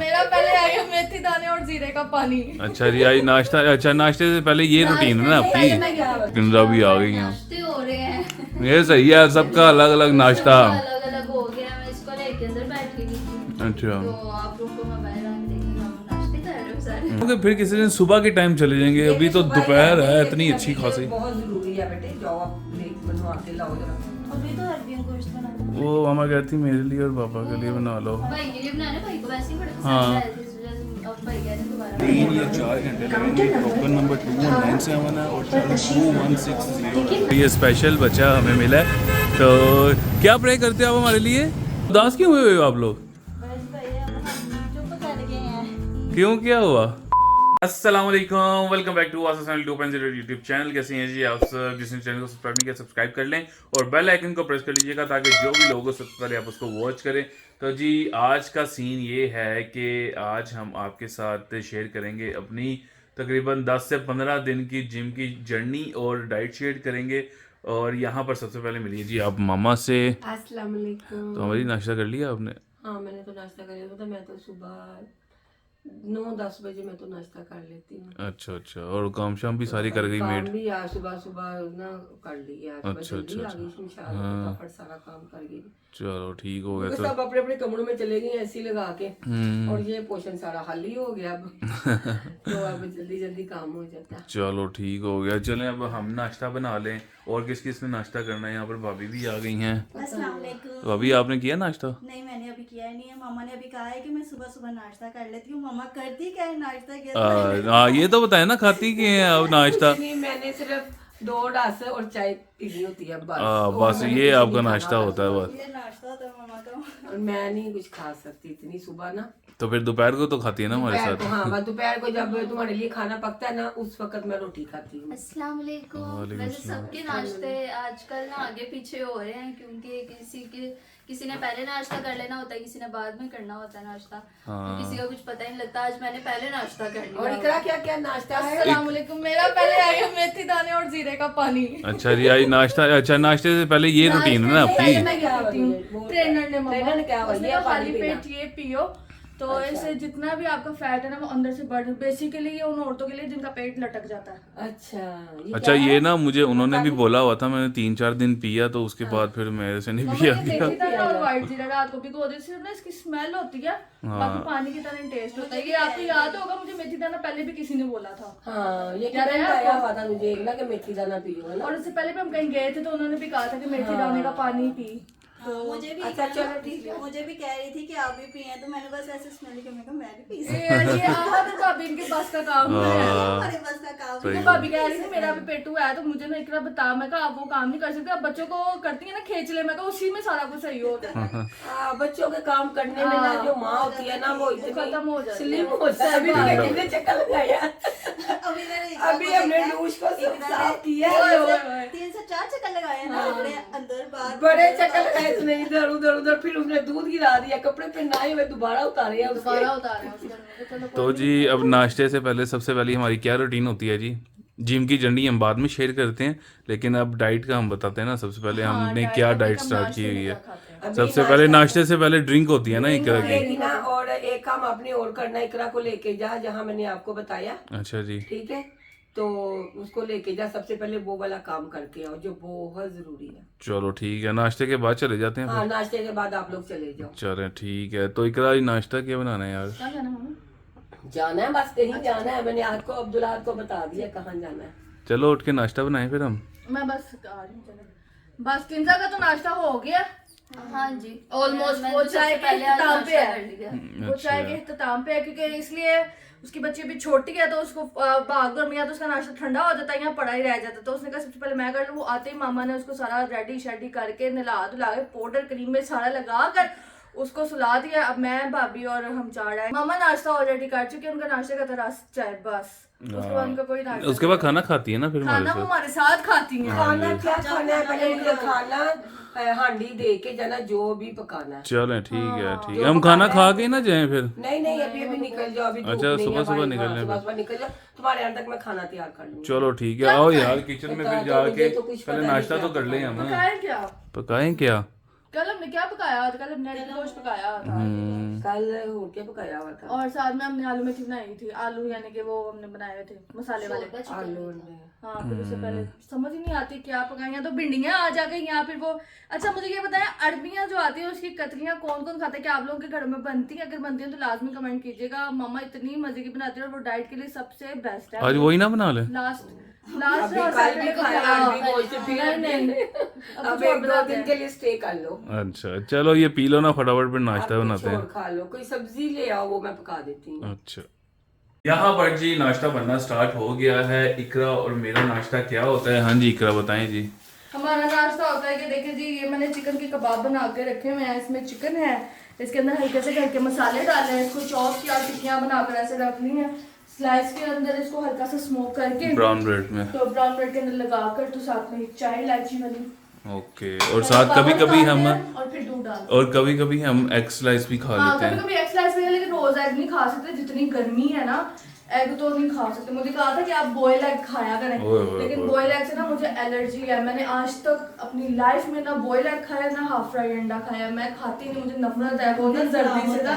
मेरा पहले आ गया मेथी दाने और जीरे का पानी। अच्छा जी, आज नाश्ता, अच्छा नाश्ते से पहले ये रूटीन है ना आपकी? किंदा भी आ गई हैं। नाश्ते हो रहे हैं। ये सही है, सबका अलग अलग नाश्ता। अलग अलग हो गया। मैं इसको लेके अंदर बैठ के गई थी। अच्छा, तो आप लोगों को मैं बाहर आके देखी हम नाश्ते कर रहे हो सारे। क्योंकि फिर किसी दिन सुबह के टाइम चले जाएंगे, अभी तो दोपहर है इतनी अच्छी खासी। बहुत जरूरी है बेटे, जाओ आप प्लेट बनवा के लाओ जरा। अभी तो अरबियन गोश्त बनाना वो मामा कहती मेरे लिए और पापा के लिए बना लो। भाई के लिए बनाना, भाई को वैसे ही बड़े हाँ। पसंद आए थे, इस वजह से अब भाई कह रहे हैं दोबारा 3 या 4 घंटे लगेंगे। टोकन नंबर 2197 है और 2160। ये स्पेशल बच्चा हमें मिला है, तो क्या प्रे करते हो आप हमारे लिए? उदास क्यों हुए हो आप लोग? बस भैया हम चुप कर गए हैं। क्यों, क्या हुआ? अस्सलाम वालेकुम, वेलकम बैक टू आसान 2.0 यूट्यूब चैनल। कैसे हैं जी आप सब? जिसने चैनल को सब्सक्राइब नहीं किया सब्सक्राइब कर लें और बेल आइकन को प्रेस कर लीजिएगा ताकि जो भी लोगों सबसे पहले आप उसको वॉच करें। तो जी आज का सीन ये है कि आज हम आपके साथ शेयर करेंगे अपनी तकरीबन 10 से 15 दिन की जिम की जर्नी और डाइट शेयर करेंगे। और यहाँ पर सबसे पहले मिलिए जी आप मामा से। अस्सलाम वालेकुम। तो हमारी नाश्ता कर लिया आपने? हाँ मैंने तो नाश्ता कर लिया था। मैं तो सुबह 9-10 बजे मैं तो नाश्ता कर लेती हूँ। अच्छा अच्छा, और काम शाम भी सारी कर गई काम मेड? भी आज सुबह सुबह ना कर लिया। अच्छा, जल्दी अच्छा, आ गई थी इंशाल्लाह, हाँ। फटाफट सारा काम कर गई। चलो ठीक हो गया। क्योंकि तो सब अपने अपने कमरों में चले गए एसी लगा के, और ये पोर्शन सारा हल ही हो गया अब। तो अब जल्दी जल्दी काम हो जाता है। चलो ठीक हो गया। चलें अब हम नाश्ता बना लें। और किस किस ने नाश्ता करना है? यहाँ पर भाभी भी आ गई हैं। अस्सलाम वालेकुम। भाभी आपने किया नाश्ता? नहीं मैंने अभी किया ही नहीं है। मामा ने अभी कहा है कि मैं सुबह सुबह नाश्ता कर लेती हूँ। मामा करती क्या है नाश्ता क्या? ये तो बताए ना, खाती क्या है अब नाश्ता? नहीं मैंने सिर्फ 2 गिलास और चाय पीनी होती है बस। बस और मैंने ये कुछ आपका नहीं नाश्ता खाना होता है बस। ये नाश्ता होता है मामा का। और मैं नहीं कुछ खा सकती इतनी सुबह ना। तो फिर दोपहर को तो खाती है ना हमारे दोपहर को, साथ? हाँ बस दोपहर को जब तुम्हारे लिए खाना पकता है ना उस वक्त मैं रोटी खाती हूँ। अस्सलाम वालेकुम। वालेकुम वैसे अस्सलाम। सबके नाश्ते आजकल ना आगे पीछे हो रहे हैं क्योंकि किसी ने पहले नाश्ता कर लेना होता है, किसी ने बाद में करना होता है नाश्ता। तो किसी का कुछ पता ही नहीं लगता। आज मैंने पहले नाश्ता कर लिया। और इकरा क्या क्या नाश्ता है? अस्सलाम वालेकुम। मेरा पहले आ गया मेथी दाने और जीरे का पानी। अच्छा जी, आज नाश्ता, अच्छा नाश्ते से पहले ये रूटीन है ना आपकी? ट्रेनर ने ट्रेनर ने क्या बोला? उसने ये कहा पानी खाली पीना। पेट ये पियो तो इससे जितना भी आपका फैट है ना वो अंदर से बढ़, बेसिकली ये उन औरतों के लिए जिनका पेट लटक जाता है। अच्छा अच्छा ये ना मुझे उन्होंने भी बोला हुआ था, मैंने 3-4 दिन पिया तो उसके बाद फिर मेरे से नहीं पिया मैंने गया। मेथी दाना और व्हाइट जीरा रात को भिगो दी, सिर्फ ना इसकी स्मेल होती है, बाकी पानी की तरह टेस्ट होता है। ये आपको याद होगा, मुझे मेथी दाना पहले भी किसी ने बोला था। हाँ ये याद क्या है आया आपको? हुआ था मुझे एक ना कि मेथी दाना पियो है ना। और इससे पहले भी हम कहीं गए थे तो उन्होंने भी कहा था कि मेथी दाने का पानी पी। हाँ, मुझे भी अच्छा, चलो ठीक है। मुझे भी कह रही थी कि आप भी पिए, तो मैंने बस ऐसे स्मेल के मैं कहा मैं भी पी ये आहा तो भाभी इनके पास का काम है। हमारे बस का काम सही तो भाभी कह रही थी मेरा भी पेटू है तो मुझे ना इकरा बता। मैं कहा आप वो काम नहीं कर सकते, आप बच्चों को करती है ना खेच ले। मैं कहा उसी में सारा कुछ सही होता है। बच्चों के काम करने में ना जो माँ होती है ना वो खत्म हो जाती है। स्लिम हो जाती है। अभी मैंने कितने चक्कर लगाया। अभी मैंने अभी हमने लूज को सब साफ किया। 3 से 4 चक्कर लगाए ना अपने अंदर बाहर। बड़े चक्कर लगाए उसने इधर उधर उधर, फिर उसने दूध गिरा दिया, कपड़े पहनाए हुए दोबारा उतारे हैं उसके। दोबारा उतारे हैं उसके अंदर। चलो तो जी अब नाश्ते से पहले सबसे पहले हमारी क्या रूटीन होती है जी? जिम की जर्नी हम बाद में शेयर करते हैं, लेकिन अब डाइट का हम बताते हैं ना। सबसे पहले हमने क्या डाइट स्टार्ट की हुई है। सबसे पहले नाश्ते से पहले ड्रिंक होती है ना एक तरह की। लेगी ना, और एक काम आपने और करना है, इकरा को लेके जा जहाँ मैंने आपको बताया, अच्छा जी, ठीक है? तो उसको लेके जा, सबसे पहले वो वाला काम करके आओ जो बहुत जरूरी है। चलो ठीक है, नाश्ते के बाद चले जाते हैं हाँ नाश्ते के बाद आप लोग चले जाओ। चले ठीक है। तो इकरा आज नाश्ता क्या बनाना है यार? क्या कहना मम्मी? जाना है बस, कहीं जाना है। मैंने आज को अब्दुल्ला को बता दिया कहाँ जाना है। चलो उठ के नाश्ता बनाएं फिर हम। मैं बस आ रही हूँ। चलो बस किंजा का तो नाश्ता हो गया हाँ जी ऑलमोस्ट। मैंने वो तो चाय सबसे के पहले आज इख्तिताम पे नाश्ता है। कर लिया। वो चाय के इख्तिताम पे है क्योंकि इसलिए उसकी बच्ची अभी छोटी है तो उसको भाग दौड़ में या तो उसका नाश्ता ठंडा हो जाता है या पड़ा ही रह जाता है। तो उसने कहा सबसे पहले मैं कर लूँ। वो आते ही मामा ने उसको सारा रेडी शेडी करके नला धुला के पाउडर क्रीम में सारा लगा कर उसको सुला दिया। अब मैं भाभी और हम 4 आए। मामा नाश्ता ऑलरेडी कर चुके, उनका नाश्ते का तरह चाय बस। उसके बाद उनका कोई नाश्ता उसके बाद खाना खाती है ना फिर हमारे खाना वो साथ? हमारे साथ खाती हैं। खाना क्या खाना है? पहले मुझे खाना हांडी दे के जाना जो भी पकाना है। चलो ठीक है ठीक है, हम खाना खा के ना जाएं फिर? नहीं नहीं अभी अभी निकल जाओ। अभी धूप अच्छा, नहीं है सुबह-सुबह भाई, निकलने हाँ, में। सुबह निकल जाओ। तुम्हारे यहाँ तक मैं खाना तैयार कर लूंगी। चलो ठीक है, आओ यार किचन में फिर मुझे जाके तो कुछ पहले पता नाश्ता नहीं तो कर लें हम। पकाए क्या? पकाएं क्या? कल हमने क्या पकाया था? कल हमने गोश्त पकाया था कल हो के पकाया हुआ था और साथ में हमने आलू मेथी बनाई थी। आलू यानी कि वो हमने बनाए हुए थे मसाले वाले। आलू अंडे। हाँ फिर उससे पहले समझ ही नहीं आती क्या पकाई। तो भिंडियाँ आ जा गई यहाँ। फिर वो अच्छा मुझे ये बताएं, अरबियाँ जो आती है उसकी कतलियाँ कौन कौन खाता है? क्या आप लोगों के घर में बनती है? अगर बनती है तो लाजमी कमेंट कीजिएगा। मम्मा इतनी मजे की बनाती है और वो डाइट के लिए सबसे बेस्ट है। आज वही ना बना ले। लास्ट अभी कल भी खाया अरबी गोश्त फिर अब 1-2 दिन के लिए स्टे कर लो। अच्छा चलो ये पी लो ना फटाफट, फिर नाश्ता अब बनाते कुछ हैं। और खा लो, कोई सब्जी ले आओ वो मैं पका देती हूँ। अच्छा यहाँ पर जी नाश्ता बनना स्टार्ट हो गया है। इकरा और मेरा नाश्ता क्या होता है? हाँ जी इकरा बताएं जी। हमारा नाश्ता होता है कि देखिए जी, ये मैंने चिकन के कबाब बना के रखे हुए हैं। इसमें चिकन है, इसके अंदर हल्के से घर के मसाले डाले हैं, इसको चॉप किया, टिक्कियाँ बनाकर ऐसे रख ली हैं। स्लाइस के अंदर इसको हल्का सा स्मोक करके ब्राउन ब्रेड में, तो ब्राउन ब्रेड के अंदर लगाकर, तो साथ में चाय इलायची वाली ओके। और साथ कभी कभी हम और फिर दूध डाल। और कभी कभी हम एग स्लाइस भी खा हाँ लेते कभी हैं। कभी एग स्लाइस भी है, लेकिन रोज एग नहीं खा सकते। जितनी गर्मी है ना, एग तो नहीं खा सकते। मुझे कहा था कि आप बॉयल एग खाया करें, लेकिन बॉयल एग से ना मुझे एलर्जी है। मैंने आज तक अपनी लाइफ में ना बॉयल एग खाया ना हाफ फ्राई अंडा खाया। मैं खाती नहीं, मुझे नफरत है वो ना जल्दी से ना,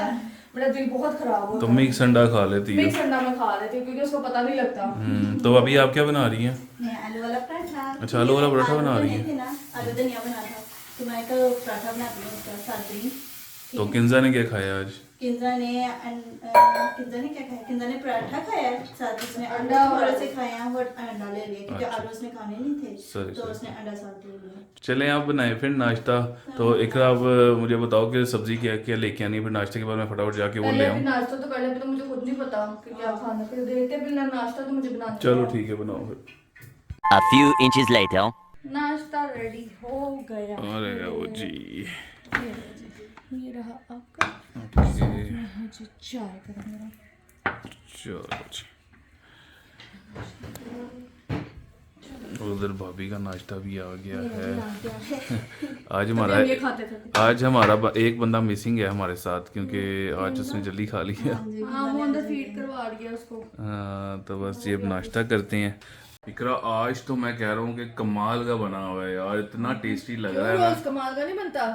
मेरा दिल बहुत खराब होता तो है। मिक्स अंडा खा लेती है। मिक्स अंडा मैं खा लेती हूँ क्योंकि उसको पता नहीं लगता। तो अभी आप क्या बना रही हैं? मैं आलू वाला पराठा। अच्छा, आलू वाला पराठा बना रही है ना, आलू धनिया बना था तो मैं कल पराठा बनाती हूँ उसका साथ ही। तो किंजा ने क्या खाया आज? किंजा ने क्या खाया? किंजा ने पराठा खाया, साथ उसने अंडा थोड़ा से खाया और अंडा ले लिया क्योंकि आलू उसने खाने नहीं थे, सही, तो सही। उसने अंडा साथ ले लिया। चलें आप बनाए फिर नाश्ता। तो इकरा अब मुझे बताओ कि सब्जी क्या क्या लेके आनी है, फिर नाश्ते के बाद मैं फटाफट जाके वो ले पहले आऊँ। अभी नाश्ता तो कर ले, अभी तो मुझे खुद नहीं पता कि क्या खाना। फिर देखते बिना नाश्ता तो मुझे बनाना चलो ठीक है बनाओ फिर। A few inches later. नाश्ता रेडी हो गया। अरे वो जी ये रहा आपका, ओके, मुझे चाय करा मेरा। चलो जी। उधर भाभी का नाश्ता भी आ गया है। आज हमारा ये खाते थे। आज हमारा एक बंदा मिसिंग है हमारे साथ, क्योंकि आज उसने जल्दी खा लिया। हाँ वो अंदर फीड करवा दिया उसको। तो बस ये अब नाश्ता करते हैं। इकरा आज तो मैं कह रहा हूँ कि कमाल का बना हुआ है यार, इतना टेस्टी लग रहा है ना। रोज कमाल का नहीं बनता।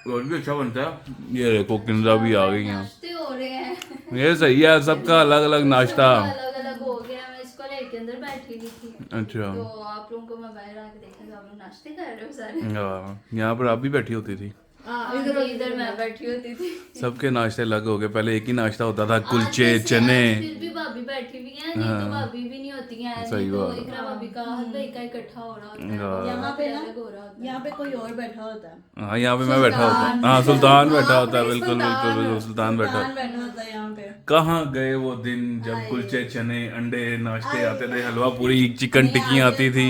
और भी अच्छा बनता है। ये देखो किंजा भी आ गई हैं। नाश्ते हो रहे हैं, ये सही है, सबका अलग अलग नाश्ता। अलग अलग हो गया। मैं इसको लेके अंदर बैठी हुई थी, अच्छा तो आप लोगों को मैं बाहर आके देखा तो आप लोग नाश्ते कर रहे हो सारे। हाँ, यहाँ पर आप भी बैठी होती थी। इधर मैं बैठी होती थी। सबके नाश्ते अलग हो गए। पहले एक ही नाश्ता होता था, आज कुलचे वैसे चने। आज फिर भी भाभी बैठी हुई है, नहीं तो भाभी भी नहीं होती है। सही नहीं तो बात है। इकरा भाभी का हर भाई का इकट्ठा हो रहा होता है, हाँ। यहाँ पे ना, अलग हो रहा होता है। यहाँ पे कोई और बैठा होता है। हाँ यहाँ पे मैं बैठा होता हूँ। हाँ सुल्तान बैठा होता है, बिल्कुल बिल्कुल बिल्कुल सुल्तान बैठा। सुल्तान बैठा होता है यहाँ पे। कहाँ गए वो दिन जब कुलचे चने अंडे नाश्ते आते थे, हलवा पूरी चिकन टिक्की आती थी।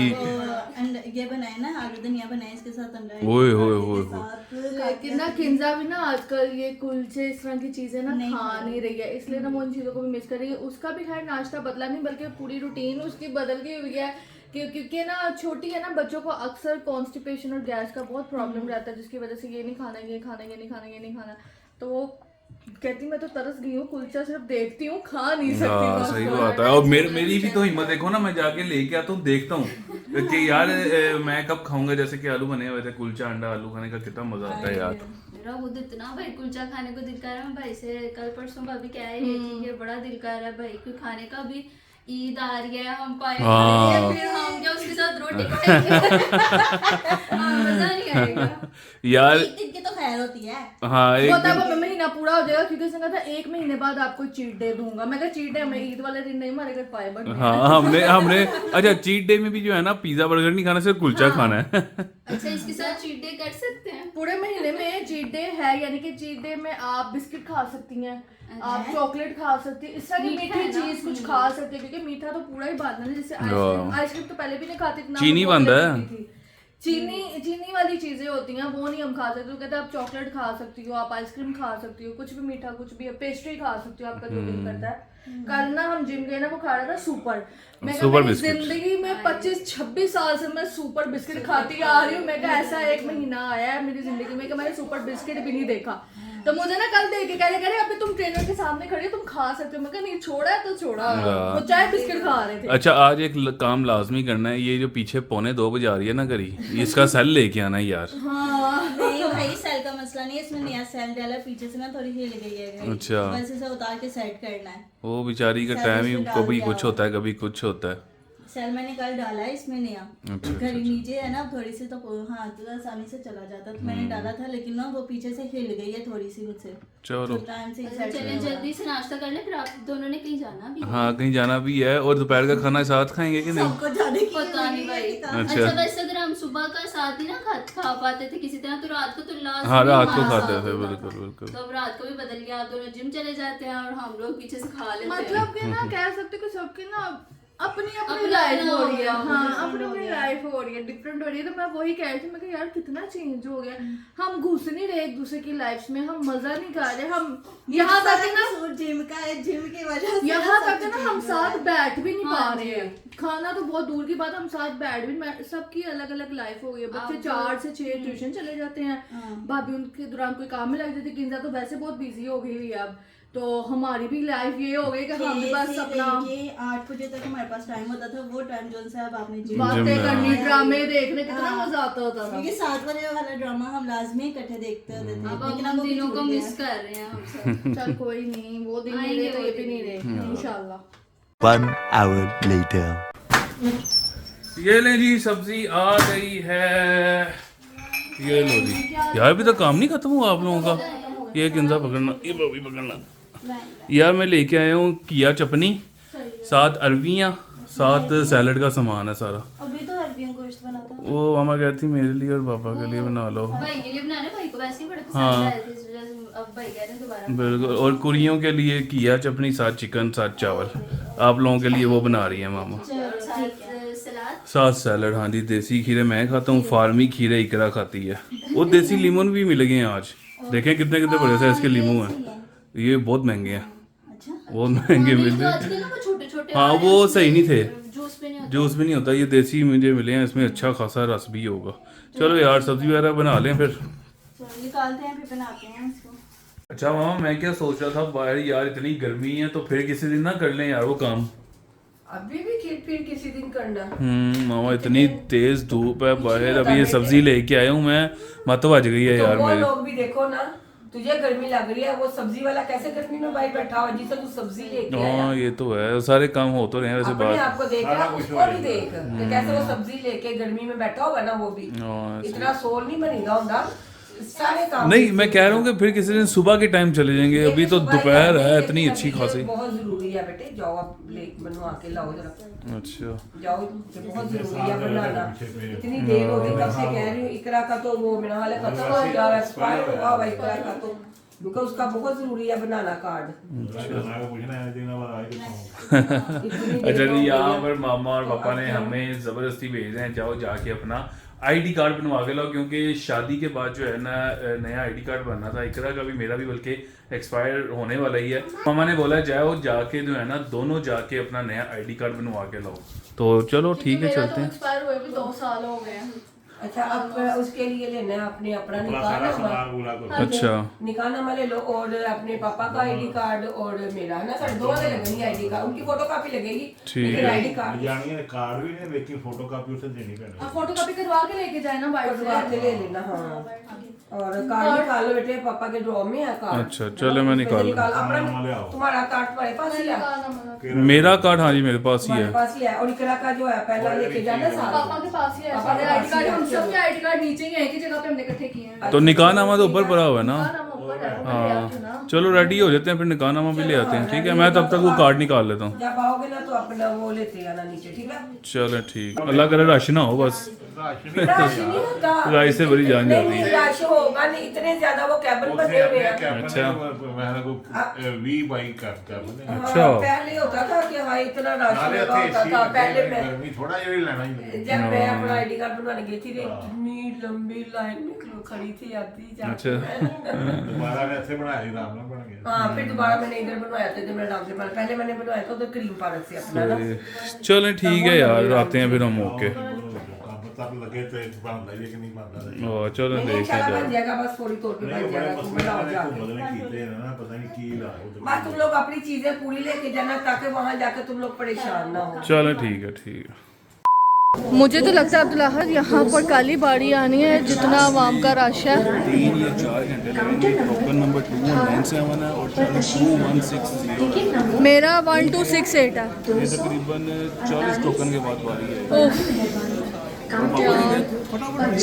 ये बनाए ना, आलू धनिया बनाए, इसके साथ अंडा है। ओए होए होए होए। लेकिन ना किंजा भी ना आजकल ये कुलचे इस तरह की चीजें ना खा नहीं रही है, इसलिए ना वो इन चीजों को भी मिस कर रही है। उसका भी खैर नाश्ता बदला नहीं, बल्कि पूरी रूटीन उसकी बदल गई हुई है क्योंकि ना छोटी है ना, बच्चों को अक्सर कॉन्स्टिपेशन और गैस का बहुत प्रॉब्लम रहता है, जिसकी वजह से ये नहीं खाना, ये खाना, ये नहीं खाना, ये नहीं खाना। तो वो कहती मैं तो तरस गई हूँ, कुलचा सिर्फ देखती हूँ, खा नहीं सकती। हाँ बस सही वो बात है। और मेरी भी तो हिम्मत देखो ना, मैं जाके लेके आता हूँ, देखता हूँ कि यार मैं कब खाऊंगा। जैसे कि आलू बने हुए थे, कुलचा अंडा आलू खाने का कितना मजा आता है यार। मेरा खुद इतना भाई कुलचा खाने को दिल कर रहा है। मैं भाई से कल परसों भाभी कह रही थी कि बड़ा दिल कर रहा है भाई को खाने का। भी ईद आ रही है, हम पाए हाँ। फिर हम क्या उसके साथ रोटी खाएंगे? मजा नहीं आएगा यार। ईद की तो खैर होती है। हाँ एक होता है, वो महीना पूरा हो जाएगा क्योंकि उसने कहा था 1 महीने बाद आपको चीट डे दूंगा। मैं कहा चीट डे हमें ईद वाले दिन नहीं, हमारे घर पाए बन। हाँ हमने अच्छा चीट डे में भी जो है ना, पिज्जा बर्गर नहीं खाना, सिर्फ कुलचा खाना है। अच्छा इसके साथ चीट डे कर सकते हैं? पूरे महीने में चीट डे है, यानी कि चीट डे में आप बिस्किट खा सकती हैं, आप चॉकलेट खा सकती हैं, इस तरह की मीठी चीज कुछ खा सकती हैं, क्योंकि मीठा तो पूरा ही बात है। जैसे आइसक्रीम तो पहले भी नहीं खाती, इतना चीनी वो बंद है। लगती थी। चीनी वाली चीजें होती हैं वो नहीं हम खा सकते। तो कहते हैं आप चॉकलेट खा सकती हो, आप आइसक्रीम खा सकती हो, कुछ भी मीठा, कुछ भी पेस्ट्री खा सकती हो, आपका जो दिल करता है। कल ना हम जिम गए ना, वो खा रहा था सुपर। मैं सुपर मेरी बिस्किट। जिंदगी में 25-26 साल से मैं सुपर बिस्किट खाती आ रही हूँ। मैं कहा ऐसा 1 महीना आया है मेरी जिंदगी में कि मैंने सुपर बिस्किट भी नहीं देखा। तो मुझे ना कल देख के कह रहे अभी तुम ट्रेनर के सामने खड़ी हो, तुम खा सकते हो। मैं कहा नहीं, छोड़ा है तो छोड़ा। वो चाय बिस्किट खा रहे थे। अच्छा आज एक काम लाजमी करना है, ये जो पीछे 1:45 बजे आ रही है ना घड़ी, इसका सेल लेके आना है यार। नहीं भाई, सेल का मसला नहीं है, इसमें नया सेल डाला, पीछे से ना थोड़ी हिल गई है गाड़ी। अच्छा। बस इसे उतार के सेट करना है। वो बेचारी का सेल टाइम ही इसमें डाल कभी दिया कुछ होता है कभी कुछ होता है। सेल मैंने कल डाला है इसमें नया। अच्छा, घड़ी नीचे है ना थोड़ी सी, तो हाँ तो आसानी से चला जाता, तो मैंने डाला था, लेकिन ना वो पीछे से हिल गई है थोड़ी सी मुझसे, चलो तो टाइम से सेट चलिए जल्दी से नाश्ता कर ले, फिर आप दोनों ने कहीं जाना भी है। हाँ कहीं जाना भी है। और दोपहर का खाना साथ खाएंगे कि नहीं? सबको जाने की पता नहीं भाई। अच्छा। अच्छा वैसे अगर हम सुबह का साथ ही ना खा पाते थे किसी तरह, तो रात को तो लास्ट हाँ में रात को हमारा खाते साथ थे, होता बिल्कुल था। बिल्कुल। तो अब रात को भी बदल गया, आप दोनों जिम चले जाते हैं और हम लोग पीछे से खा लेते हैं। मतलब कि ना कह सकते कि सबकी ना अपनी अपनी अपना लाइफ अपना हो हो रही है। गया, हाँ different अपनी हो अपनी गया। लाइफ हो रही है, डिफरेंट हो रही है। तो मैं वही कह रही थी, मैं कि यार कितना चेंज हो गया, हम घुस नहीं रहे एक दूसरे की लाइफ में, हम मजा नहीं कर रहे, हम यहाँ तक कि ना जिम का है, जिम की वजह से यहाँ सब तक ना हम चीज़ साथ बैठ भी नहीं पा हाँ रहे जी। हैं। खाना तो बहुत दूर की बात, हम साथ बैठ भी नहीं, सबकी अलग अलग लाइफ हो गई है। बच्चे 4 से 6 ट्यूशन चले जाते हैं, भाभी उनके दौरान कोई काम में लग जाती है, किंजा तो वैसे बहुत बिजी हो गई हुई है अब। तो हमारी भी लाइफ ये हो गई कि हम भी बस अपना 8 बजे तक हमारे पास टाइम होता था, वो टाइम जो सा अब आपने जिम बातें में, करनी, हाँ। ड्रामे देखने, कितना मजा आता होता था। क्योंकि 7 बजे वाला ड्रामा हम लाजमी इकट्ठे देखते होते थे, अब लेकिन हम वो भी दिनों को छूट गया। मिस कर रहे हैं हम सब। चल कोई नहीं, वो दिन नहीं आएंगे रहे तो वो ये भी दिन। नहीं रहे इंशाल्लाह। 1 hour later. ये ले जी सब्जी आ गई है, ये लो जी। यार अभी तक काम नहीं खत्म हुआ आप लोगों का। ये किंजा पकड़ना, ये बॉबी पकड़ना। यार मैं लेके आया हूँ किया चटनी, 7 अरबियाँ, 7 सैलड का सामान है सारा। अभी तो अरबियन गोश्त बना था। वो मामा कहती मेरे लिए और पापा के लिए बना लो। भाई के लिए बनाने, भाई को वैसे ही बड़े हाँ। पसंद आए थे, इस वजह से अब भाई कह रहे हैं दोबारा। बिल्कुल। और कुड़ियों के लिए किया चटनी, 7 चिकन 7 चावल। आप लोगों के लिए वो बना रही है मामा। सलाद 7 सैलड। हाँ जी, देसी खीरे मैं खाता हूँ, फार्मी खीरे इकरा खाती है। वो देसी लीमन भी मिल गए हैं आज, देखें कितने कितने बड़े से इसके लीमू हैं। ये बहुत महंगे हैं, बहुत महंगे मिलते हैं। आजकल ना वो छोटे छोटे हाँ वो सही नहीं थे, जूस पे नहीं होता। जूस भी नहीं होता। ये देसी मुझे मिले हैं, इसमें अच्छा खासा रस भी होगा। चलो यार सब्जी वगैरह बना लें फिर। चलो निकालते हैं, फिर बनाते हैं इसको। अच्छा मामा मैं क्या सोच रहा था, बाहर यार इतनी गर्मी है, तो फिर किसी दिन ना कर लें यार वो काम। अभी भी फिर किसी दिन करना। मामा इतनी तेज धूप है बाहर। अभी ये सब्जी लेके आया हूँ मैं, मत बज गई है यार तो वो मेरी। लोग भी देखो ना, तुझे गर्मी लग रही है, वो सब्जी वाला कैसे गर्मी में भाई बैठा हुआ जिसे तू सब्जी लेके आया। हाँ ये तो है, सारे काम हो तो रहे हैं वैसे अपने बाहर। आप को देख रहा, उसको भी देख कि कैसे वो सब्जी लेके गर्मी में बैठा हुआ है ना, वो भी हाँ, इतना सोल नहीं बनेगा होता सारे काम। नहीं मैं कह रहा हूँ कि फिर किसी दिन सुबह के टाइम चले जाएंगे, अभी तो दोपहर है इतनी अच्छी खासी। बहुत जरूरी है बेटे, जाओ आप ले बनवा के लाओ जरा। अच्छा जाओ, ये बहुत जरूरी है बनाना। इतनी देर हो गई, कब से कह रही हूँ। इकरा का तो वो मेरा हाल खत्म हो गया, एक्सपायर हुआ भाई इकरा का तो, बिकॉज उसका बहुत जरूरी है बनाना कार्ड। अच्छा जी, यहाँ पर मामा और पापा ने हमें जबरदस्ती भेज रहे हैं, जाओ जाके अपना आईडी कार्ड बनवा के लाओ, क्योंकि शादी के बाद जो है ना नया आईडी कार्ड बनना था। इकरा का भी मेरा भी बल्कि एक्सपायर होने वाला ही है। मामा ने बोला जाओ जाके जो है ना दोनों जाके अपना नया आईडी कार्ड बनवा के लाओ। तो चलो ठीक है चलते हैं। एक्सपायर हुए भी 2 साल हो गए हैं। अच्छा अब उसके लिए लेना है अपने अपना निकाहनामा। अच्छा निकाहनामा ले लो, और अपने पापा का आईडी कार्ड और मेरा है ना, सर दो वाले लगेंगे आईडी कार्ड। उनकी फोटो कॉपी लगेगी, ठीक लेकिन आईडी कार्ड कार्ड भी नहीं, लेकिन फोटो कॉपी उसे देनी पड़ेगी। आप फोटो कॉपी करवा के लेके जाए ना बाइक करवा के ले लेना। हाँ, और कार्ड निकाल लो बेटे, पापा के ड्रॉ में है कार्ड। अच्छा चलो मैं निकाल लूँ। अपना तुम्हारा कार्ड तुम्हारे पास ही है, मेरा कार्ड हाँ जी मेरे पास ही तुम्हारे है। पास ही है। और इकरा का जो है पहला लेके जाना साथ। पापा के पास ही है पापा के आईडी पास ही कार्ड। है, हम सब चलो। के आईडी कार्ड नीचे ही है, एक ही जगह पे हमने इकट्ठे किए हैं। तो निकाहनामा तो ऊपर पड़ा हुआ है ना। हाँ चलो रेडी हो जाते हैं, फिर निकाहनामा भी ले आते हैं। ठीक है, मैं तब तक वो कार्ड निकाल लेता हूँ। जब आओगे ना तो अपना वो लेते आना नीचे, ठीक है। चलो ठीक, अल्लाह करे रश ना हो बस। रश नहीं होता, राइस से बड़ी जान जाती है। रश होगा नहीं, इतने ज्यादा वो कैबिन बने हुए हैं। अच्छा। मैंने को 20 बाई कर बने। अच्छा। हाँ, पहले होता था कि भाई इतना रश नाले लगा होता था। पहले मैं गर्मी थोड़ा ये भी लेना ही। जब मैं अपना आईडी कार्ड बनवाने गई थी, इतनी लंबी लाइन में खड़ी थी आती जाती। अच्छा। दोबारा ऐसे बनाया ही राम बन गया। हाँ, फिर दोबारा मैंने इधर बनवाया था, जब मेरा नाम से पहले मैंने बनवाया था उधर क्रीम पार्क से अपना ना। चलें ठीक है यार, आते हैं फिर हम। ओके तब लगे तो बन लगे कि नहीं बन ओ चलो नहीं, देखते इंशाल्लाह हैं। बन जाएगा, बस थोड़ी तोड़ के बन जाएगा। तुम बनाओ जाके, पता नहीं की ला बस तुम लोग अपनी चीजें पूरी लेके जाना, ताकि वहां जाके तुम लोग परेशान ना हो। चलो ठीक है ठीक है। मुझे तो लगता है अब्दुल्ला यहाँ पर काली बाड़ी आनी है, जितना आवाम का रश है। 3 या 4 घंटे लगेंगे। टोकन नंबर 2197 है और 2160। मेरा 1268 है। ये तकरीबन 40 टोकन के बाद बारी है। ओह, फटाफट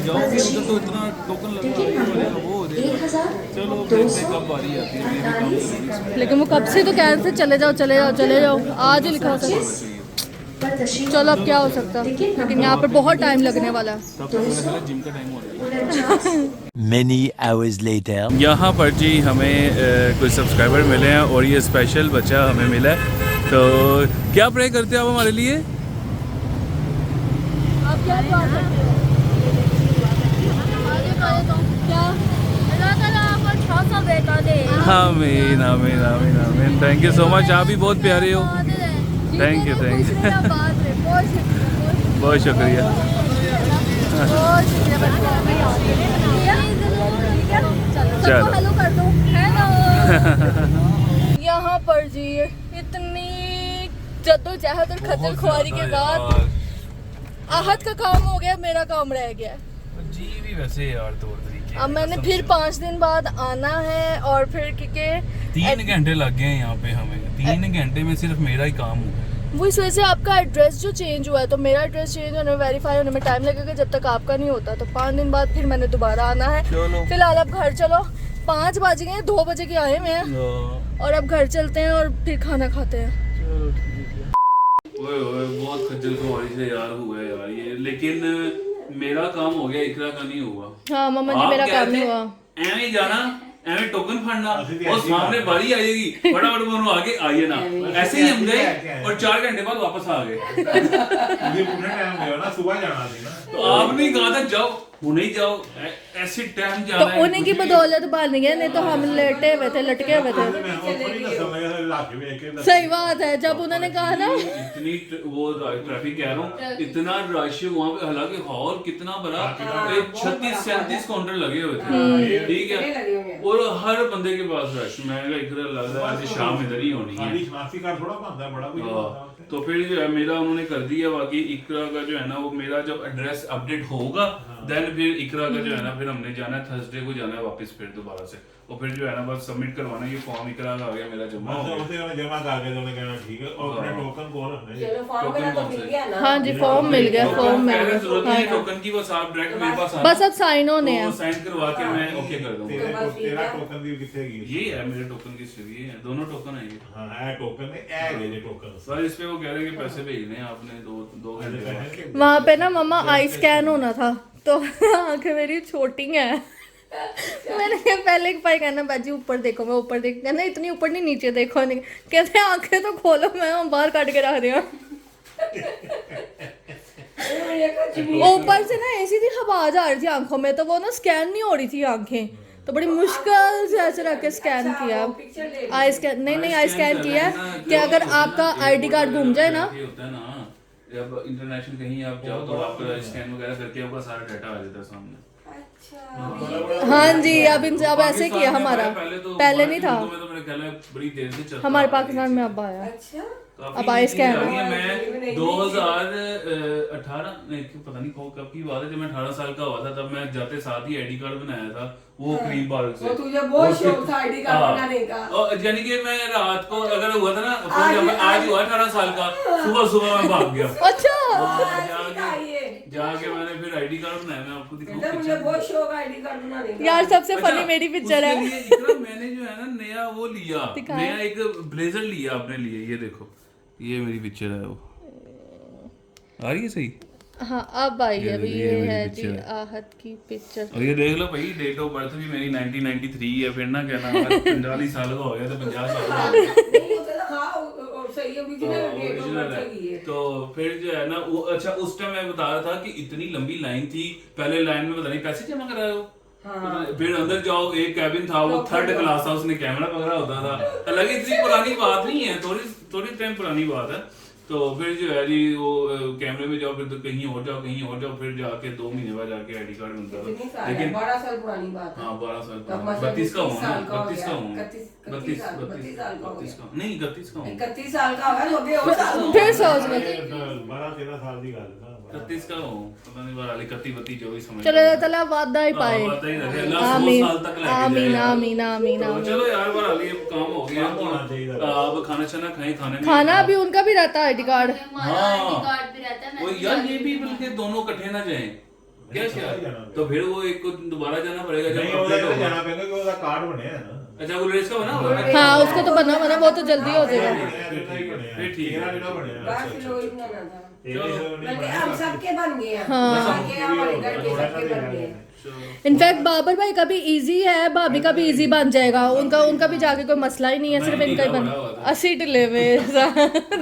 जाओगे उधर तो इतना टोकन लगा वो हो जाएगा। चलो देखते हैं कब बारी आती है। लेकिन वो कब से तो कह रहे थे चले जाओ चले जाओ चले जाओ, आज ही लिखा था। चलो अब क्या हो सकता है, लेकिन यहाँ पर बहुत टाइम लगने वाला है। जिम का टाइम हो रहा है। Many hours later. यहाँ पर जी हमें कुछ सब्सक्राइबर मिले हैं और ये स्पेशल बच्चा हमें मिला है। तो क्या प्रे करते हो आप हमारे लिए? आप क्या दुआ करते हो? क्या? आमीन आमीन आमीन आमीन। थैंक यू सो मच, आप भी बहुत प्यारे हो। थैंक यू बहुत शुक्रिया। चलो हेलो कर दो। यहाँ पर जी इतनी जद्दोजहद और खज्जल खुआरी के बाद आहत का काम हो गया, मेरा काम रह गया। जी भी वैसे यार तौर तरीके। अब मैंने फिर 5 दिन बाद आना है और फिर क्योंकि 3 घंटे लग गए हैं यहाँ पे हमें। 3 घंटे में सिर्फ मेरा ही काम हुआ। वो इस वजह से आपका एड्रेस जो चेंज हुआ है, तो मेरा एड्रेस चेंज होने में वेरीफाई होने में टाइम लगेगा, जब तक आपका नहीं होता। तो 5 दिन बाद फिर मैंने दोबारा आना है। फिलहाल अब घर चलो, 5 बज गए, 2 बजे के आए हुए हैं और अब घर चलते हैं और फिर खाना खाते हैं। ओए बहुत खज्जल खुआरी से यार हुआ है यार ये, लेकिन मेरा काम हो गया, इकरा का नहीं हुआ। हाँ मामा जी, मेरा काम नहीं हुआ। एवं जाना, एवं टोकन फड़ना और सामने बारी आएगी, फटाफट बोलो आगे आइए ना। ऐसे ही हम गए और 4 घंटे बाद वापस आ गए। मुझे पूरा टाइम गया ना, सुबह जाना थी ना। तो आपने कहा था जाओ, हुने ही जाओ, ऐसे टाइम तो जाना है। उन्हीं की बदौलत बाहर नहीं गए, नहीं तो हम लेटे हुए थे, लटके हुए थे। सही बात है, जब उन्होंने कहा ना इतनी वो ट्रैफिक कह रहा हूँ, इतना रश वहाँ पे, हालांकि हॉल कितना बड़ा, 36-37 काउंटर लगे हुए थे, ठीक है, और हर बंदे के पास रश। मैं इधर लग रहा है आज शाम इधर ही होनी है। तो फिर जो है मेरा उन्होंने कर दिया, बाकी इकरा का जो है ना वो मेरा जब एड्रेस अपडेट होगा देन फिर इकरा का जो है ना फिर हमने जाना है थर्सडे को जाना है वापस फिर दोबारा से, और फिर जो है ना बस सबमिट करवाना। ये फॉर्म इकरा का आ गया मेरा जमा हो गया। जमा करके तो कहना ठीक है, और अपने टोकन को रखना है। चलो फॉर्म का तो मिल गया ना। हाँ जी, फॉर्म मिल गया, फॉर्म मिल गया। जरूरत नहीं टोकन की, बस आप डायरेक्ट मेरे पास बस अब साइन होने हैं। साइन करवा के मैं ओके कर दूंगा। तेरा टोकन भी कितने की? ये है मेरे टोकन की स्थिति है, दोनों टोकन आएंगे। हाँ है टोकन है, ये टोकन। सर इस पे वो कह रहे हैं कि पैसे भेजने हैं आपने 2 घंटे बाद। वहाँ पे ना मम्मा आई स्कैन होना था, तो आंखें मेरी छोटी हैं। मैंने कहा पहले एक भाई कहना बाजी ऊपर देखो, मैं ऊपर देख, कहना इतनी ऊपर नहीं नीचे देखो, नहीं कहते आंखें तो खोलो, मैं बाहर काट के रख रही हूँ। ऊपर से ना ऐसी थी आवाज आ रही थी आंखों में, तो वो ना स्कैन नहीं हो रही थी आंखें, तो बड़ी मुश्किल से ऐसे रख के स्कैन किया। आई स्कैन नहीं आई स्कैन किया कि अगर आपका आईडी कार्ड घूम जाए ना, जब इंटरनेशनल कहीं आप जाओ तो आपका स्कैन वगैरह करके आपका सारा डाटा आ जाता है सामने। हाँ जी, अब ऐसे किया हमारा, पहले नहीं था, हमारे पाकिस्तान में अब आया। अब आई स्कैन। मैं 2018 पता नहीं कब की बात है, जब मैं 18 साल का हुआ था तब मैं जाते साथ ही आईडी कार्ड बनाया था वो करीम पार्क से। तुझे बहुत शौक था आईडी कार्ड बनाने का। यानी कि मैं रात को अगर हुआ था ना, आज हुआ 18 साल का, सुबह मैं भाग गया। अच्छा जाके मैंने फिर आईडी कार्ड बनाया, मैं आपको दिखाऊंगा। मुझे बहुत शौक आईडी कार्ड बनाने का। यार सबसे फनी मेरी पिक्चर है। मैंने जो है ना नया वो लिया, नया एक ब्लेजर लिया अपने लिए, ये देखो ये मेरी पिक्चर है, वो आ रही है सही? हाँ अब आई है, ये है जी आहत की पिक्चर। और ये देख लो भाई, डेट ऑफ बर्थ भी मेरी 1993 है, फिर ना कहना 45 साल का हो गया तो 50 साल का हो गया। तो फिर जो है ना वो, अच्छा उस टाइम मैं बता रहा था कि इतनी लंबी लाइन थी, पहले लाइन में पता नहीं पैसे जमा कराए हो, फिर अंदर जाओ, एक कैबिन था वो 3rd क्लास था, उसने कैमरा पकड़ा होता था। हालांकि इतनी पुरानी बात नहीं है, थोड़ी टाइम पुरानी बात है। तो फिर जो है जी वो कैमरे में जाओ, फिर तो कहीं और जाओ, फिर जाके 2 महीने बाद जाके ID कार्ड मिलता था। लेकिन 12 साल पुरानी बात है। हाँ 12 साल तब माशाल्लाह 32 का हूँ, 31 साल का हो 32 गया। का हूँ, 32 साल का हो 32 गया। का नहीं 31 का हूँ, 31 साल का होगा तो अभी और साल हो फिर सोच रहे 12-13 साल की गल ना 31 का हूँ, पता नहीं बार 31 32 24 समझ चलो अल्लाह ताला वादा ही पाए। पता ही रखे अल्लाह 100 आमीन साल तक लेके आमीन जाए। आमीन आमीन तो आमीन। चलो यार बार अली अब काम हो गया, काम होना चाहिए। अब खाना छाना खाएं, खाने में खाना भी उनका भी रहता है ID कार्ड। हमारा ID कार्ड भी रहता है। वो मैं यार ये भी बल्कि दोनों इकट्ठे ना जाएं क्या क्या, तो फिर वो एक को दोबारा जाना पड़ेगा जब नहीं अपडेट ਉਹਦਾ होगा। ਜਾਣਾ ਪੈਗਾ ਕਿ ਉਹਦਾ ਕਾਰਡ ਬਣਿਆ ਹੈ ਨਾ अच्छा वो रेस का बना हुआ है? हाँ उसको तो बना बना वो तो जल्दी हो जाएगा। फिर ठीक है। ਜਿਹੜਾ ਬਣਿਆ बस लोग ही बनाना था। ਚਲੋ बल्कि हम सबके बन गए हैं। हाँ। सबके हमारे घर के सबके बन गए हैं। इनफैक्ट बाबर भाई का भी इजी है, भाभी का भी इजी बन जाएगा, उनका भी जाके कोई मसला ही नहीं है, सिर्फ इनका ही बन 80 टिले में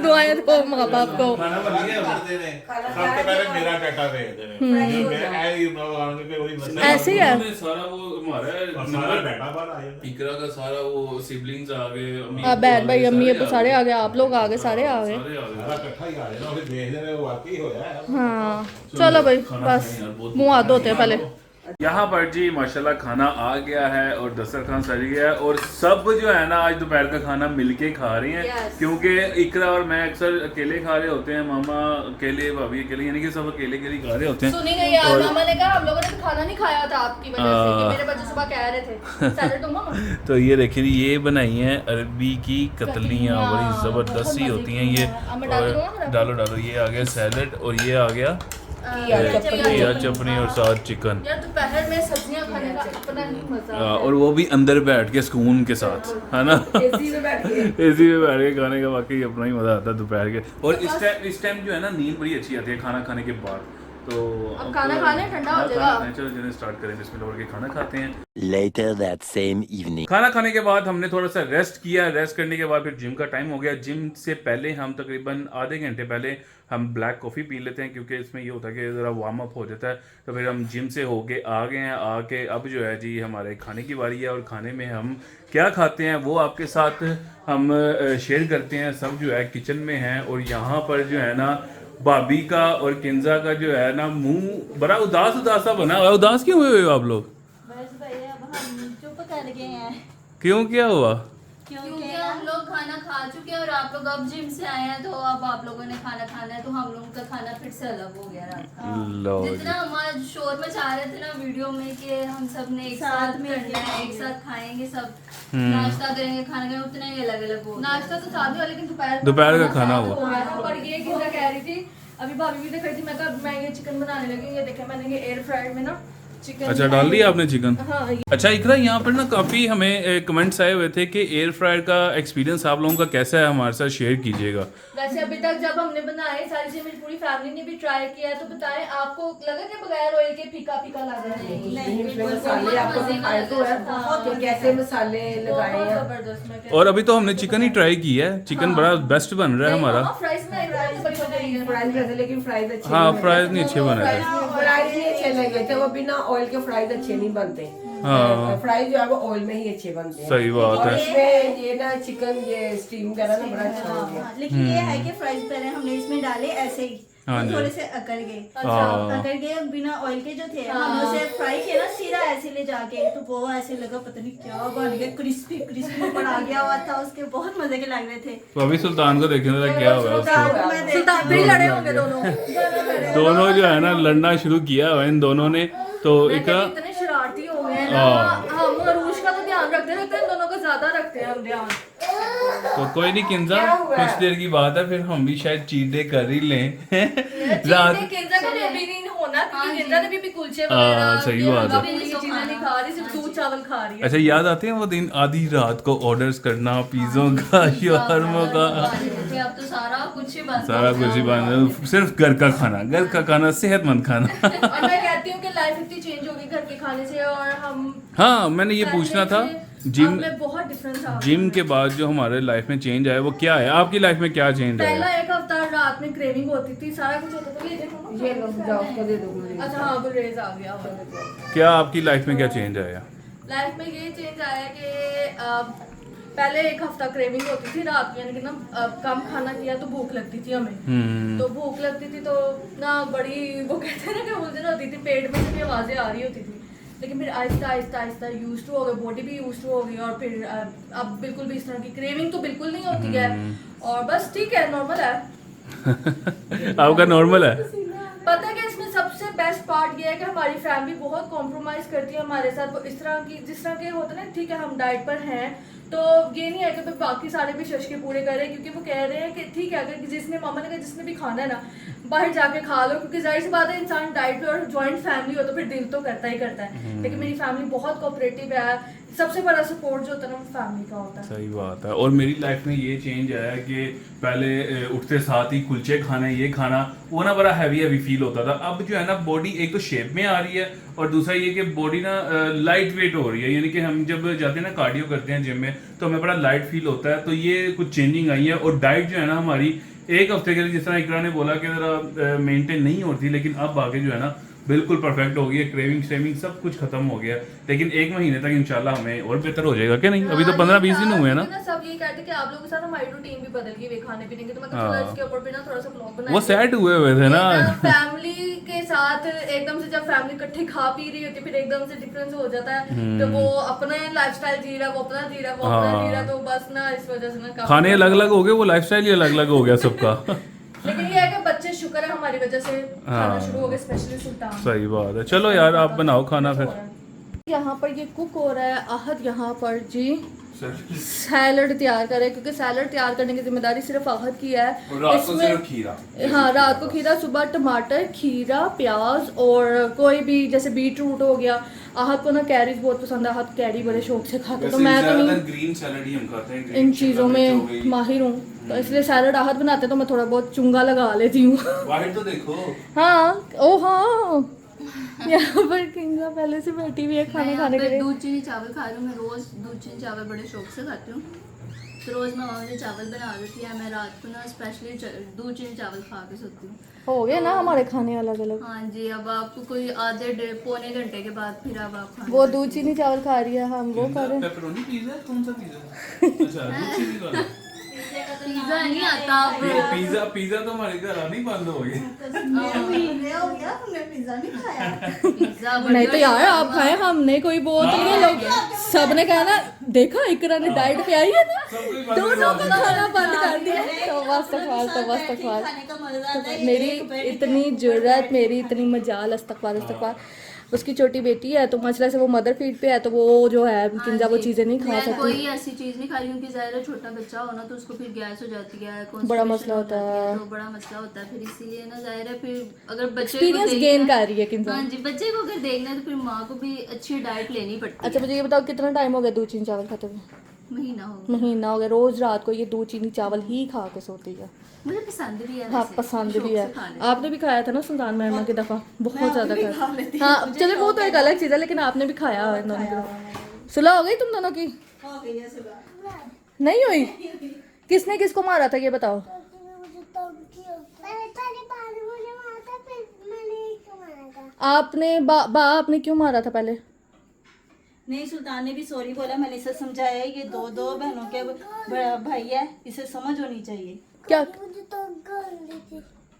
दुआएं दो माँ बाप को। खाना बन गया ਕਰਦੇ ਨੇ ਸਭ ਤੋਂ ਪਹਿਲੇ ਮੇਰਾ ਡਾਟਾ ਵੇਖਦੇ ਨੇ ਜੇ ਮੈਂ ਇਹ ਹੀ ਬਣਾਉਣ ਕੇ ਉਹਦੀ ਮਸਲਾ ऐसे ही है। उन्होंने सारा वो हमारा ਸਾਰਾ नंबर ਡਾਟਾ ਬਾਹਰ ਆ ਜਾਂਦਾ इकरा का सारा वो सिबलिंग्स आ गए, अम्मी अब बहन भाई अम्मी अब्बू सारे आ गए, आप लोग आ गए, सारे आ गए। सारे आ गए। ਸਾਰਾ ਇਕੱਠਾ ਹੀ ਆ ਜਾਣਾ ਉਹ ਦੇਖਦੇ ਨੇ ਵਾਕਈ ਹੋਇਆ है हाँ चलो भाई बस मुँह हाथ धोते हैं पहले। यहाँ पर जी माशाल्लाह खाना आ गया है और दस्तरखान सज गया है और सब जो है ना आज दोपहर का खाना मिलके खा रही हैं। Yes. क्योंकि इकरा और मैं अक्सर अकेले खा रहे होते हैं, मामा अकेले, भाभी अकेले, यानी कि सब अकेले अकेले खा रहे होते हैं। सुनी गई यार, मामा ने कहा हम लोगों ने तो खाना नहीं खाया था आपकी वजह से कि मेरे बच्चे सुबह कह रहे थे सैलड दो मामा। तो ये देखिए ये बनाई हैं अरबी की कतलियाँ, बड़ी कतलियाँ, ज़बरदस्त सी बहुत होती हैं ये। अब मैं डाल दूँ ना? और डालो डालो, ये आ गया सैलड और ये आ गया घिया चटनी और साथ चिकन। यार दोपहर में सब्जियां खाने का अपना ही मजा है। और वो भी अंदर बैठ के सुकून के साथ, है ना? एसी में बैठ के एसी में बैठ के खाने का वाकई अपना ही मजा आता है दोपहर के। और इस टाइम जो है ना नींद बड़ी अच्छी आती है खाना खाने के बाद। तो अब खाना खाने ठंडा हो जाएगा। चलो चलिए स्टार्ट करें, बिस्मिल्लाह बोल के खाना खाते हैं। Later that same evening. खाना खाने के बाद हमने थोड़ा सा रेस्ट किया, रेस्ट करने के बाद फिर जिम का टाइम हो गया। जिम से पहले हम तकरीबन आधे घंटे पहले हम ब्लैक कॉफ़ी पी लेते हैं क्योंकि इसमें ये होता है कि ज़रा वार्म अप हो जाता है। तो फिर हम जिम से होके आ गए हैं, आके अब जो है जी हमारे खाने की बारी है और खाने में हम क्या खाते हैं वो आपके साथ हम शेयर करते हैं। सब जो है किचन में हैं और यहाँ पर जो है ना भाभी का और किंजा का जो है ना मुंह बड़ा उदास उदास सा बना हुआ है। उदास क्यों हुए हो आप लोग? बस भाई अब हम चुप कर गए हैं क्यों, क्या हुआ? क्योंकि हम लोग खाना खा चुके हैं और आप लोग अब जिम से आए हैं, तो अब आप लोगों ने खाना खाना है, तो हम लोगों का खाना फिर से अलग हो गया रात का। लो जी। जितना हम आज शोर मचा रहे थे ना वीडियो में कि हम सब ने एक साथ साथ में करना है, एक खाएंगे। साथ खाएंगे, सब नाश्ता करेंगे, खाना खाएंगे, उतना ही अलग अलग हो। नाश्ता तो साथ हुआ लेकिन दोपहर का खाना साथ हुआ। हो गया था। पर ये किंजा कह रही थी अभी भाभी भी देख रही थी, मैं कहा मैं ये चिकन बनाने लगी, ये देखे मैंने ये एयर फ्रायर में ना चिकन। अच्छा डाल दिया आपने चिकन? हाँ ये अच्छा इकरा यहाँ पर ना काफ़ी हमें कमेंट्स आए हुए थे कि एयर फ्रायर का एक्सपीरियंस आप लोगों का कैसा है, हमारे साथ शेयर कीजिएगा। वैसे अभी तक जब हमने बनाए सारी चीजें, मेरी पूरी फैमिली ने भी ट्राई किया है, तो बताएं आपको लगा कि बगैर ऑयल के फीका फीका लग रहा है? नहीं, मसाले आपको दिखाए तो है बहुत कैसे मसाले लगाए बहुत हैं। जबरदस्त मैं कहती और अभी तो हमने चिकन ही ट्राई किया है, चिकन बड़ा बेस्ट बन रहा है हमारा। फ्राइज में फ्राइज बड़ी हो गई है। फ्राइज वैसे लेकिन फ्राइज अच्छे हाँ नहीं फ्राइज नहीं अच्छे बने थे। फ्राइज नहीं अच्छे लगे थे, वो बिना ऑयल के फ्राइज अच्छे नहीं बनते। हाँ। फ्राइज जो है वो ऑयल में ही अच्छे बनते हैं। सही बात और है। इसमें ये ना चिकन ये स्टीम करा ना बड़ा अच्छा हो गया। लेकिन ये है कि फ्राइज पहले हमने इसमें डाले ऐसे ही हाँ वो जी। थोड़े से अकड़ गए। हाँ। अकड़ गए बिना ऑयल के जो थे, हमने उसे फ्राई किया ना सीधा ऐसे ले जाके, तो वो ऐसे लगा पता नहीं क्या बन गया, क्रिस्पी क्रिस्पी ऊपर आ गया हुआ था, उसके बहुत मजे के लग रहे थे। तो अभी सुल्तान को देखें जरा क्या हुआ उसको। मैं सुल्तान भी लड़े होंगे दोनों। दोनों जो है ना लड़ना शुरू किया हुआ इन दोनों ने। तो मैं एक कहती इतने शरारती हो गए हैं ना, हम अरूश का तो ध्यान रखते रहते हैं, इन दोनों का ज्यादा रखते हैं हम ध्यान। तो कोई नहीं किंजा, कुछ देर की बात है फिर हम भी शायद चीट डे कर ही लें। रात किंजा का भी अभी नहीं होना क्योंकि किंजा ने भी कुलचे हाँ, वगैरह सही ये बात है। अभी ये चीजें नहीं खा रही, सिर्फ दूध चावल खा रही है। अच्छा याद आते हैं वो दिन आधी रात को ऑर्डर्स करना पिज्जों का, शवारमों का, अब तो सारा कुछ ही बंद सारा कुछ ही बंद, सिर्फ घर का खाना, सेहतमंद खाना। और मैं कहती हूँ कि लाइफ इतनी चेंज हो गई घर के खाने से, और हम हाँ मैंने ये पूछना था जिम में बहुत डिफरेंस आ गया। जिम के बाद जो हमारे लाइफ में चेंज आया वो क्या है, आपकी लाइफ में क्या चेंज पहला आया? एक हफ्ता रात में क्रेविंग होती थी, सारा कुछ होता था। ये देखो ना। ये लो जाओ उसको दे दो मुझे। अच्छा हाँ गुलरेज आ गया। क्या आपकी लाइफ में क्या चेंज आया? लाइफ में ये चेंज आया कि पहले एक हफ्ता क्रेविंग होती थी रात में, यानी कि ना कम खाना किया तो भूख लगती थी हमें। तो भूख लगती थी तो ना बड़ी वो कहते हैं ना कि उलझन होती थी, पेट में से भी आवाज़ें आ रही होती थी। लेकिन फिर आहिस्ता आहिस्ता आहिस्ता यूज टू हो गए, बॉडी भी यूज टू हो गई, और फिर अब बिल्कुल भी इस तरह की क्रेविंग तो बिल्कुल नहीं होती है, और बस ठीक है, नॉर्मल है। आपका नॉर्मल है। पता है कि इसमें सबसे बेस्ट पार्ट ये है कि हमारी फैमिली बहुत कॉम्प्रोमाइज करती है हमारे साथ। वो इस तरह की जिस तरह के होते हैं ना, ठीक है हम डाइट पर हैं तो ये नहीं है कि बाकी सारे भी शश के पूरे करें, क्योंकि वो कह रहे हैं कि ठीक है अगर जिसने मामा ने कहा जिसने भी खाना है ना बाहर जाके खा लो, क्योंकि जाहिर सी बात है इंसान डाइट पे और जॉइंट फैमिली हो तो फिर दिल तो करता ही करता है। लेकिन मेरी फैमिली बहुत कोऑपरेटिव है, सबसे बड़ा सपोर्ट जो होता है ना वो फैमिली का होता है। सही बात है। और मेरी लाइफ में ये चेंज आया है कि पहले उठते साथ ही कुलचे खाने, ये खाना, वो ना बड़ा हैवी हैवी फील होता था। अब जो है ना बॉडी एक तो शेप में आ रही है, और दूसरा ये कि बॉडी ना लाइट वेट हो रही है, यानी कि हम जब जाते हैं ना कार्डियो करते हैं जिम में तो हमें बड़ा लाइट फील होता है। तो ये कुछ चेंजिंग आई है। और डाइट जो है ना हमारी एक हफ्ते के लिए, जिस तरह इकरा ने बोला कि जरा मेंटेन नहीं होती, लेकिन अब आगे जो है ना बिल्कुल परफेक्ट हो गई है। क्रेविंग श्रेविंग सब कुछ खत्म हो गया। लेकिन एक महीने तक इंशाल्लाह हमें और बेहतर हो जाएगा, क्या नहीं? अभी तो 15-20 दिन हुए हैं ना। सब ये कहते हैं कि आप लोगों के साथ हमारी रूटीन भी बदल गई खाने पीने की, तो मैं चला इसके ऊपर भी ना थोड़ा सा ब्लॉग बनाया। वो सैड हुए थे ना फैमिली के साथ एकदम से, जब फैमिली इकट्ठी खा पी रही होती है फिर एकदम से डिफरेंस हो जाता है। तो वो अपना लाइफस्टाइल जी रहा है, वो अपना जी रहा है, वो अपना जी रहा है, तो बस ना इस वजह से ना खाने अलग अलग हो गए, वो लाइफस्टाइल ही अलग अलग हो गया सबका। लेकिन ये है कि बच्चे शुक्र है हमारी वजह से खाना शुरू हो गए, स्पेशली सुल्तान। सही बात है। चलो यार आप बनाओ खाना फिर। यहाँ पर ये कुक हो रहा है, आहद यहाँ पर जी सैलड तैयार करे, क्योंकि सैलड तैयार करने की जिम्मेदारी सिर्फ आहद की है। इसमें खीरा, हाँ रात को खीरा, सुबह टमाटर, खीरा, प्याज और कोई भी जैसे बीट रूट हो गया। आहद को ना कैरीज बहुत पसंद है, आहद कैरी बड़े शौक से खाता है, तो मैं तो नहीं ग्रीन सैलड ही हम खाते हैं, इन चीज़ों में माहिर हूँ, तो इसलिए सैलड आहद बनाते हैं तो मैं थोड़ा बहुत चुंगा लगा लेती हूँ। वाइट तो देखो। हाँ ओ हाँ यहाँ पर किंगा पहले से बैठी हुई है खाना खाने के लिए। दूध चीनी चावल खा रही हूँ, मैं रोज दूध चीनी चावल बड़े शौक से खाती हूँ। तो रोज मैं मुझे चावल बना देती है, मैं रात को ना स्पेशली दूध चीनी चावल खा के सोती हूँ। हो गया ना हमारे खाने अलग अलग। हाँ जी, अब आपको कोई आधे पौने घंटे के बाद फिर अब आप खाने वो दूध चीनी चावल खा रही है, हम वो खा रहे हैं। पेपरोनी पिज़्ज़ा, कौन सा पिज़्ज़ा? अच्छा दूध चीनी वाला। पिज्जा नहीं आता अब। पिज़्ज़ा तो हमारे घर आनी बंद हो गई। हो गया, हमने पिज्जा नहीं खाया। पिज्जा नहीं तो यार आप खाए, हमने कोई बोल तो नहीं, लोग सबने कहा ना देखा इकरा ने डाइट पे आई है ना, दोनों को खाना बंद कर दिया। तो अस्तगफार, तो अस्तगफार। खाने का मजा आता है। मेरी इतनी जुर्रत, मेरी इतनी मजाल, अस्तगफार अस्तगफार। उसकी छोटी बेटी है तो मसला से वो मदर फीड पे है, तो वो जो है किंजा वो चीजें नहीं खा मैं सकती। कोई ऐसी चीज नहीं खा रही हूँ कि ज़ाहिर है छोटा बच्चा हो ना तो उसको फिर गैस हो जाती है, बड़ा मसला होता है। तो बड़ा मसला होता है, फिर इसीलिए ना ज़ाहिर है फिर अगर बच्चे को एक्सपीरियंस गेन कर रही है किंजा। हाँ जी, बच्चे को अगर देखना है तो फिर माँ को भी अच्छी डाइट लेनी पड़ती है। अच्छा मुझे ये बताओ कितना टाइम हो गया दूध चीनी चावल खाते हुए? महीना हो गया। महीना हो गया। रोज रात को ये दूध चीनी चावल ही खा के सोती है। मुझे पसंद भी है। हाँ वैसे, पसंद शौक भी से है। खा लेती आपने भी खाया था ना सुल्तान मैमा की दफा, बहुत ज्यादा खाया। हाँ चले वो तो एक अलग चीज है, लेकिन आपने भी खाया है दोनों की। सुलह हो गई तुम दोनों की? हो गई है सुबह। नहीं हुई? किसने किसको मारा था ये बताओ? आपने आपने क्यों मारा था पहले? नहीं, सुल्तान ने भी सॉरी बोला, मैंने इसे समझाया ये दो बहनों के बड़ा भाई है, इसे समझ होनी चाहिए। क्या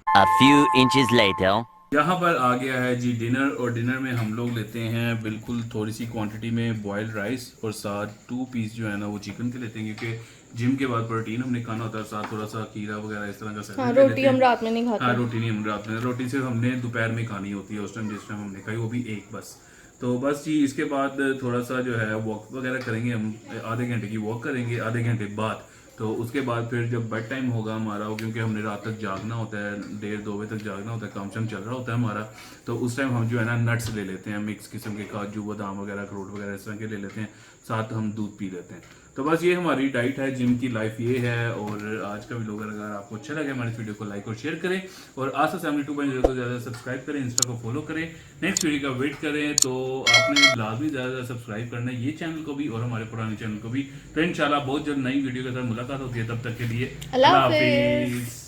A few inches later. यहाँ पर आ गया है जी डिनर, और डिनर में हम लोग लेते हैं बिल्कुल थोड़ी सी क्वांटिटी में बॉइल्ड राइस, और साथ 2 पीस जो है ना वो चिकन के लेते हैं, क्योंकि जिम के बाद प्रोटीन हमने खाना होता है, साथ थोड़ा सा खीरा वगैरह इस तरह का सैलेड हाँ, ले रोटी लेते हैं। हम रात में नहीं खाते। हाँ रोटी नहीं हम रात में, रोटी सिर्फ हमने दोपहर में खानी होती है, उस टाइम जिस टाइम हमने खाई वो भी एक बस। तो बस जी इसके बाद थोड़ा सा जो है वॉक वगैरह करेंगे हम, आधे घंटे की वॉक करेंगे आधे घंटे बाद। तो उसके बाद फिर जब बेड टाइम होगा हमारा, क्योंकि हमने रात तक जागना होता है, 1:30-2 बजे तक जागना होता है, काम शाम चल रहा होता है हमारा, तो उस टाइम हम जो है ना नट्स ले लेते हैं, मिक्स किस्म के काजू बादाम वगैरह अखरोट वगैरह इस तरह के ले लेते हैं, साथ हम दूध पी लेते हैं। तो बस ये हमारी डाइट है, जिम की लाइफ ये है। और आज का वीडियो अगर आपको अच्छा लगे हमारे वीडियो को लाइक और शेयर करें, और आसा फैमिली 2.0 को ज़्यादा सब्सक्राइब करें, इंस्टा को फॉलो करें, नेक्स्ट वीडियो का वेट करें। तो आपने लाजमी ज़्यादा सब्सक्राइब करना है ये चैनल को भी और हमारे पुराने चैनल को भी। तो इंशाल्लाह बहुत जल्द नई वीडियो के साथ मुलाकात होती है, तब तक के लिए अल्लाह हाफिज़।